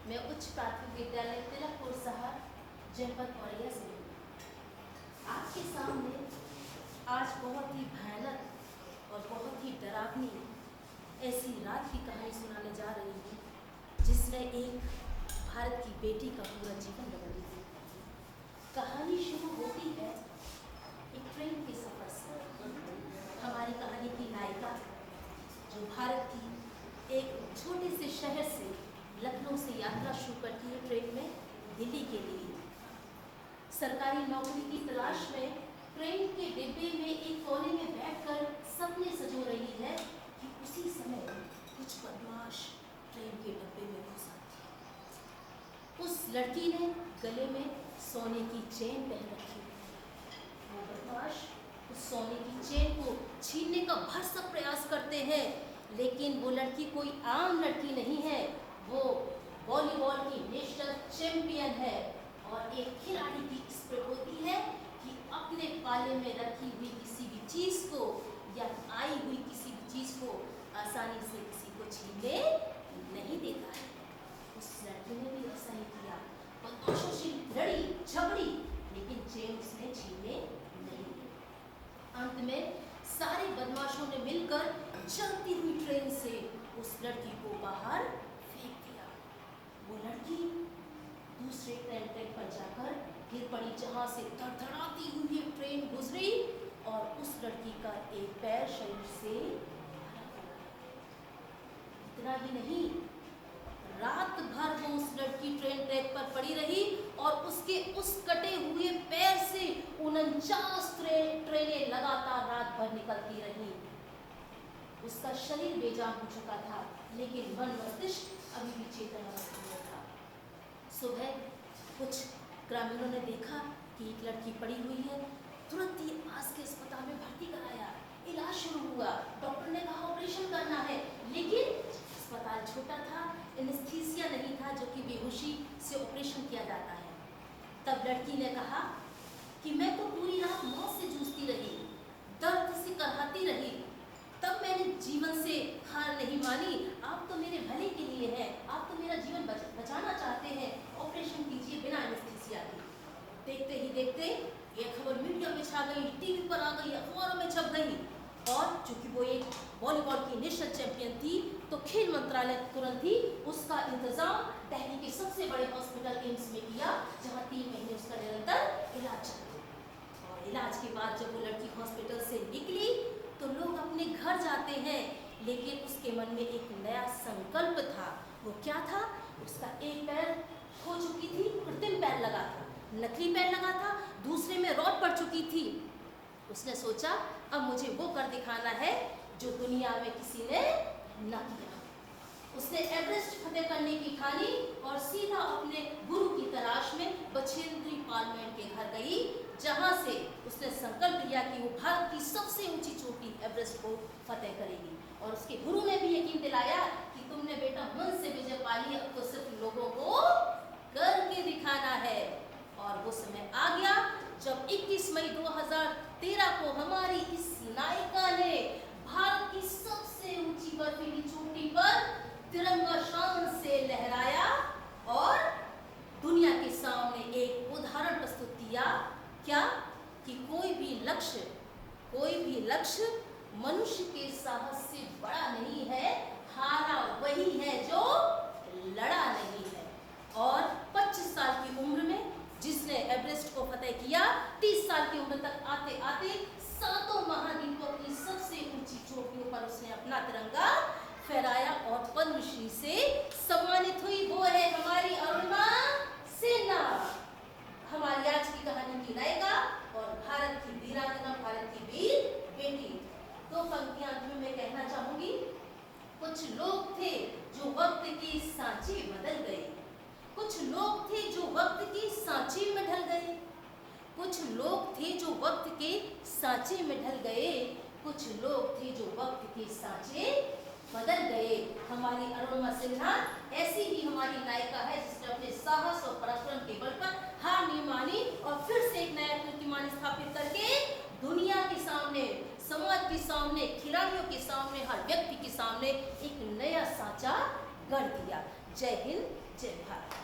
मैं उच्च प्राथमिक विद्यालय तिलकपुर शहर जनपद औरैया से हूँ। आपके सामने आज बहुत ही भयानक और बहुत ही डरावनी ऐसी रात की कहानी सुनाने जा रही हूँ जिसने एक भारत की बेटी का पूरा जीवन बदल दिया। कहानी शुरू होती है एक ट्रेन के सफर से। हमारी कहानी की नायिका जो भारत की एक छोटे से शहर से लखनऊ से यात्रा शुरू करती है ट्रेन में दिल्ली के लिए। सरकारी नौकरी की तलाश में ट्रेन के डिब्बे में एक कोने में बैठकर सपने सजो रही है कि उसी समय कुछ बदमाश ट्रेन के डब्बे में घुस आती है। उस लड़की ने गले में सोने की चेन पहन रखी है। वो बदमाश उस सोने की चेन को छीनने का भरसक प्रयास करते हैं, लेकिन वो लड़की कोई आम लड़की नहीं है। वो वॉलीबॉल की नेशनल चैंपियन है और एक खिलाड़ी की स्पिरिट होती है कि अपने पाले में रखी हुई किसी भी चीज को या आई हुई किसी भी चीज को आसानी से किसी को छीनने नहीं देता है। उस लड़की ने भी ऐसा ही किया, बदमाशों से लड़ी झगड़ी, लेकिन चेन उसने छीनने नहीं दी। अंत में सारे बदमाशों ने मिलकर चलती हुई ट्रेन से उस लड़की को बाहर फेंक दिया। वो लड़की दूसरे ट्रेन ट्रैक पर जाकर गिर पड़ी, जहां से धड़धड़ाती हुई ट्रेन गुजरी और उस लड़की का एक पैर शरीर से अलग हो गया। इतना ही नहीं, रात भर वो उस लड़की ट्रेन ट्रैक पर पड़ी रही और उसके उस कटे हुए पैर से 49 ट्रेनें लगातार रात भर निकलती रही। उसका शरीर बेजान हो चुका था, लेकिन मन मस्तिष्क अभी भी चेतन अवस्था में था। सुबह कुछ ग्रामीणों ने देखा कि एक लड़की पड़ी हुई है। तुरंत ही पास के अस्पताल में भर्ती कराया। इलाज शुरू हुआ। डॉक्टर ने कहा ऑपरेशन करना है, लेकिन अस्पताल छोटा था, एनेस्थीसिया नहीं था जो कि बेहोशी से ऑपरेशन किया जाता है। तब लड़की ने कहा कि मैं तो पूरी रात मौत से जूझती रही, दर्द से कराहती रही, तब मैंने जीवन से हार नहीं मानी। आप तो मेरे भले के लिए हैं, आप तो मेरा जीवन बचाना चाहते हैं, ऑपरेशन कीजिए बिना एनेस्थीसिया के। देखते ही देखते ये खबर मीडिया में छा गई, टीवी पर आ गई, अखबारों में छप गई। और चूंकि वो एक वॉलीबॉल की नेशनल चैंपियन थी, तो खेल मंत्रालय तुरंत ही उसका इंतजाम दिल्ली के सबसे बड़े हॉस्पिटल एम्स में किया, जहां 3 महीने उसका निरंतर इलाज चला। और इलाज के बाद जब वो लड़की हॉस्पिटल से निकली तो लोग अपने घर जाते हैं, लेकिन उसके मन में एक नया संकल्प था। वो क्या था? उसका एक पैर खो चुकी थी, कृत्रिम पैर लगा था, नकली पैर लगा था, दूसरे में रॉड पड़ चुकी थी। उसने सोचा अब मुझे वो कर दिखाना है जो दुनिया में किसी ने न किया। उसने एवरेस्ट फतेह करने की ठानी और सीधा अपने गुरु की तलाश में बछेंद्री पालमेंट के घर गई, जहां से उसने संकल्प लिया कि वो भारत की सबसे ऊंची चोटी एवरेस्ट को फतेह करेगी। और उसके गुरु ने भी यकीन दिलाया कि तुमने बेटा मन से विजय पा ली, अब तो सिर्फ लोगों को करके दिखाना है। और वो समय आ गया जब 21 मई 2013 को हमारी इस नायिका ने भारत की सबसे ऊंची बर्फीली चोटी पर तिरंगा शान से लहराया और दुनिया के सामने एक उदाहरण प्रस्तुत किया। क्या? कि कोई भी लक्ष्य मनुष्य के साहस से बड़ा नहीं है, हारा वही है जो लड़ा नहीं है। और 25 साल की उम्र में जिसने एवरेस्ट को फतेह किया, 30 साल की उम्र तक आते आते 7 महाद्वीपों की सबसे ऊंची चोटियों पर उसने अपना तिरंगा फहराया और पद्मश्री से सम्मानित हुई। वो है हमारी अरुणिमा सिन्हा, हमारी आज की कहानी की नायिका और भारत की वीरांगना, भारत की वीर बेटी। 2 पंक्तियां अंत में मैं कहना चाहूंगी। कुछ लोग थे जो वक्त के सांचे बदल गए, कुछ लोग थे जो वक्त के सांचे में ढल गए, कुछ लोग थे जो वक्त के सांचे में ढल गए, कुछ लोग थे जो वक्त के सांचे बदल गए। हमारी अरुणिमा सिन्हा ऐसी ही हमारी नायिका है जिसने अपने साहस और पराक्रम के बल पर हार नहीं मानी और फिर से एक नया कीर्तिमान स्थापित करके दुनिया के सामने, समाज के सामने, खिलाड़ियों के सामने, हर व्यक्ति के सामने एक नया सांचा गढ़ दिया। जय हिंद, जय भारत।